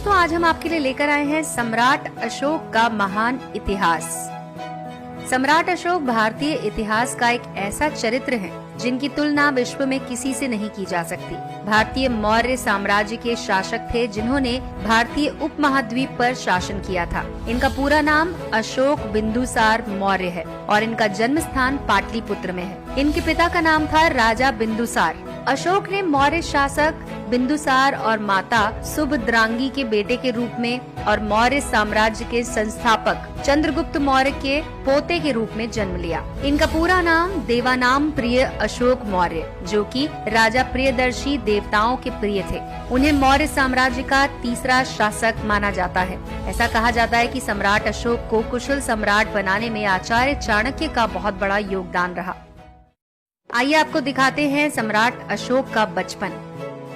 दोस्तों आज हम आपके लिए लेकर आए हैं सम्राट अशोक का महान इतिहास। सम्राट अशोक भारतीय इतिहास का एक ऐसा चरित्र है जिनकी तुलना विश्व में किसी से नहीं की जा सकती। भारतीय मौर्य साम्राज्य के शासक थे जिन्होंने भारतीय उपमहाद्वीप पर शासन किया था। इनका पूरा नाम अशोक बिंदुसार मौर्य है और इनका जन्म स्थान पाटलिपुत्र में है। इनके पिता का नाम था राजा बिंदुसार। अशोक ने मौर्य शासक बिंदुसार और माता सुभद्रांगी के बेटे के रूप में और मौर्य साम्राज्य के संस्थापक चंद्रगुप्त मौर्य के पोते के रूप में जन्म लिया। इनका पूरा नाम देवानाम प्रिय अशोक मौर्य, जो कि राजा प्रियदर्शी देवताओं के प्रिय थे। उन्हें मौर्य साम्राज्य का तीसरा शासक माना जाता है। ऐसा कहा जाता है कि सम्राट अशोक को कुशल सम्राट बनाने में आचार्य चाणक्य का बहुत बड़ा योगदान रहा। आइए आपको दिखाते हैं सम्राट अशोक का बचपन।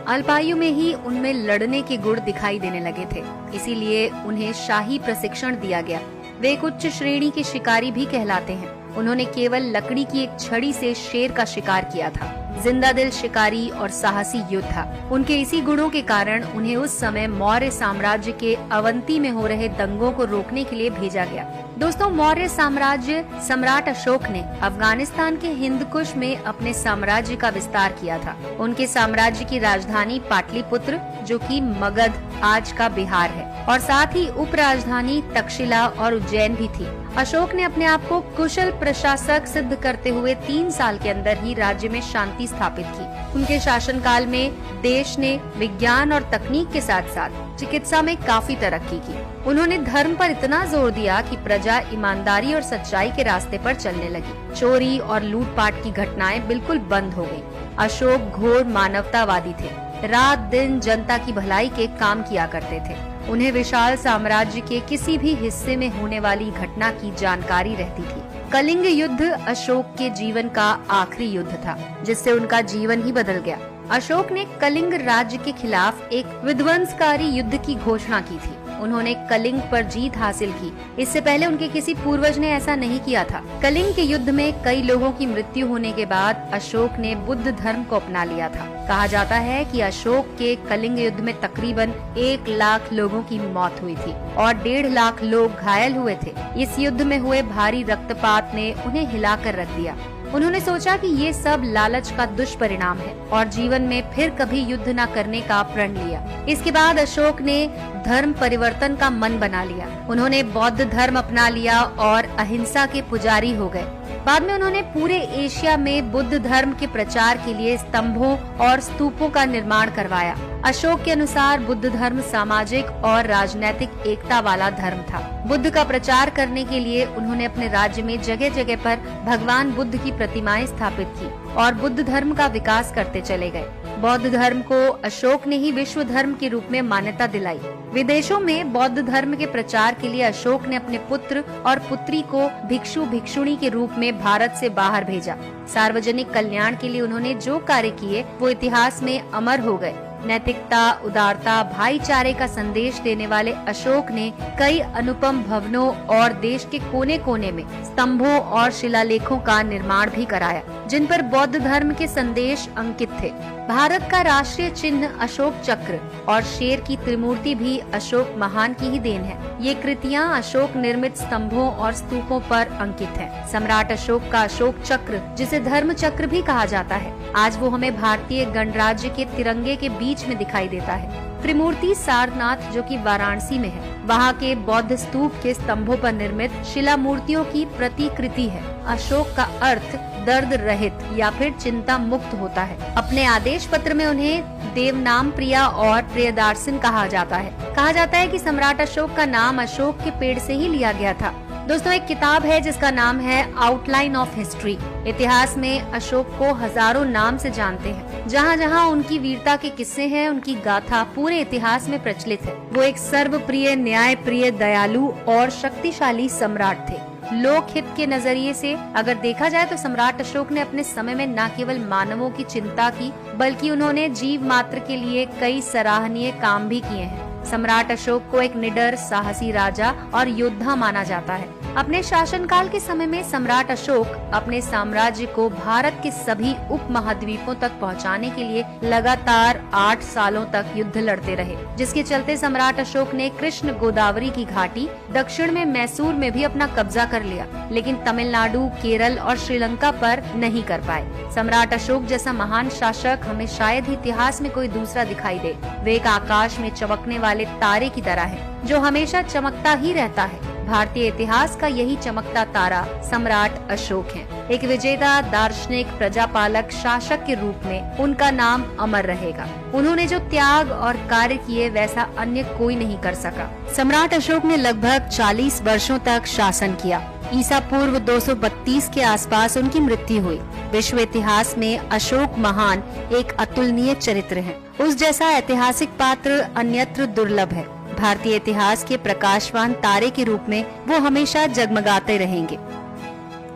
अल्पायु में ही उनमें लड़ने के गुण दिखाई देने लगे थे, इसीलिए उन्हें शाही प्रशिक्षण दिया गया। वे एक उच्च श्रेणी के शिकारी भी कहलाते हैं। उन्होंने केवल लकड़ी की एक छड़ी से शेर का शिकार किया था। जिंदा दिल शिकारी और साहसी योद्धा। उनके इसी गुणों के कारण उन्हें उस समय मौर्य साम्राज्य के अवंती में हो रहे दंगों को रोकने के लिए भेजा गया। दोस्तों, मौर्य साम्राज्य सम्राट अशोक ने अफगानिस्तान के हिंदकुश में अपने साम्राज्य का विस्तार किया था। उनके साम्राज्य की राजधानी पाटलिपुत्र, जो कि मगध आज का बिहार है, और साथ ही उप राजधानी तक्षशिला और उज्जैन भी थी। अशोक ने अपने आप को कुशल प्रशासक सिद्ध करते हुए 3 साल के अंदर ही राज्य में शांति स्थापित की। उनके शासनकाल में देश ने विज्ञान और तकनीक के साथ साथ चिकित्सा में काफी तरक्की की। उन्होंने धर्म पर इतना जोर दिया कि प्रजा ईमानदारी और सच्चाई के रास्ते पर चलने लगी। चोरी और लूटपाट की घटनाएं बिल्कुल बंद हो गयी। अशोक घोर मानवतावादी थे। रात दिन जनता की भलाई के काम किया करते थे। उन्हें विशाल साम्राज्य के किसी भी हिस्से में होने वाली घटना की जानकारी रहती थी। कलिंग युद्ध अशोक के जीवन का आखिरी युद्ध था, जिससे उनका जीवन ही बदल गया। अशोक ने कलिंग राज्य के खिलाफ एक विध्वंसकारी युद्ध की घोषणा की थी। उन्होंने कलिंग पर जीत हासिल की। इससे पहले उनके किसी पूर्वज ने ऐसा नहीं किया था। कलिंग के युद्ध में कई लोगों की मृत्यु होने के बाद अशोक ने बुद्ध धर्म को अपना लिया था। कहा जाता है कि अशोक के कलिंग युद्ध में तकरीबन 1 लाख लोगों की मौत हुई थी और 1.5 लाख लोग घायल हुए थे। इस युद्ध में हुए भारी रक्तपात ने उन्हें हिलाकर रख दिया। उन्होंने सोचा कि ये सब लालच का दुष्परिणाम है और जीवन में फिर कभी युद्ध न करने का प्रण लिया। इसके बाद अशोक ने धर्म परिवर्तन का मन बना लिया। उन्होंने बौद्ध धर्म अपना लिया और अहिंसा के पुजारी हो गए। बाद में उन्होंने पूरे एशिया में बुद्ध धर्म के प्रचार के लिए स्तंभों और स्तूपों का निर्माण करवाया। अशोक के अनुसार बुद्ध धर्म सामाजिक और राजनैतिक एकता वाला धर्म था। बुद्ध का प्रचार करने के लिए उन्होंने अपने राज्य में जगह जगह पर भगवान बुद्ध की प्रतिमाएं स्थापित की और बुद्ध धर्म का विकास करते चले गए। बौद्ध धर्म को अशोक ने ही विश्व धर्म के रूप में मान्यता दिलाई। विदेशों में बौद्ध धर्म के प्रचार के लिए अशोक ने अपने पुत्र और पुत्री को भिक्षु भिक्षुणी के रूप में भारत से बाहर भेजा। सार्वजनिक कल्याण के लिए उन्होंने जो कार्य किए वो इतिहास में अमर हो गए। नैतिकता, उदारता, भाईचारे का संदेश देने वाले अशोक ने कई अनुपम भवनों और देश के कोने कोने में स्तंभों और शिलालेखों का निर्माण भी कराया, जिन पर बौद्ध धर्म के संदेश अंकित थे। भारत का राष्ट्रीय चिन्ह अशोक चक्र और शेर की त्रिमूर्ति भी अशोक महान की ही देन है। ये कृतियां अशोक निर्मित स्तंभों और स्तूपों पर अंकित है। सम्राट अशोक का अशोक चक्र, जिसे धर्म चक्र भी कहा जाता है, आज वो हमें भारतीय गणराज्य के तिरंगे के बीच में दिखाई देता है। त्रिमूर्ति सारनाथ, जो कि वाराणसी में है, वहाँ के बौद्ध स्तूप के स्तंभों पर निर्मित शिला मूर्तियों की प्रतिकृति है। अशोक का अर्थ दर्द रहित या फिर चिंता मुक्त होता है। अपने आदेश पत्र में उन्हें देवनाम प्रिया और प्रियदार्शिन कहा जाता है। कहा जाता है कि सम्राट अशोक का नाम अशोक के पेड़ से ही लिया गया था। दोस्तों, एक किताब है जिसका नाम है आउटलाइन ऑफ हिस्ट्री। इतिहास में अशोक को हजारों नाम से जानते हैं। जहाँ जहाँ उनकी वीरता के किस्से हैं, उनकी गाथा पूरे इतिहास में प्रचलित है। वो एक सर्वप्रिय, न्यायप्रिय, दयालु और शक्तिशाली सम्राट थे। लोक हित के नजरिए से अगर देखा जाए तो सम्राट अशोक ने अपने समय में न केवल मानवों की चिंता की, बल्कि उन्होंने जीव मात्र के लिए कई सराहनीय काम भी किए हैं। सम्राट अशोक को एक निडर, साहसी राजा और योद्धा माना जाता है। अपने शासनकाल के समय में सम्राट अशोक अपने साम्राज्य को भारत के सभी उप महाद्वीपों तक पहुंचाने के लिए लगातार 8 सालों तक युद्ध लड़ते रहे, जिसके चलते सम्राट अशोक ने कृष्ण गोदावरी की घाटी, दक्षिण में मैसूर में भी अपना कब्जा कर लिया, लेकिन तमिलनाडु, केरल और श्रीलंका पर नहीं कर पाए। सम्राट अशोक जैसा महान शासक हमें शायद ही इतिहास में कोई दूसरा दिखाई दे। वे एक आकाश में चमकने वाले तारे की तरह है, जो हमेशा चमकता ही रहता है। भारतीय इतिहास का यही चमकता तारा सम्राट अशोक है। एक विजेता, दार्शनिक, प्रजापालक, शासक के रूप में उनका नाम अमर रहेगा। उन्होंने जो त्याग और कार्य किए वैसा अन्य कोई नहीं कर सका। सम्राट अशोक ने लगभग 40 वर्षों तक शासन किया। ईसा पूर्व 232 के आसपास उनकी मृत्यु हुई। विश्व इतिहास में अशोक महान एक अतुलनीय चरित्र है। उस जैसा ऐतिहासिक पात्र अन्यत्र दुर्लभ है। भारतीय इतिहास के प्रकाशवान तारे के रूप में वो हमेशा जगमगाते रहेंगे।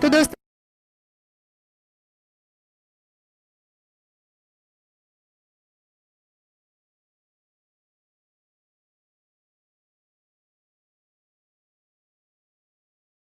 तो दोस्तों,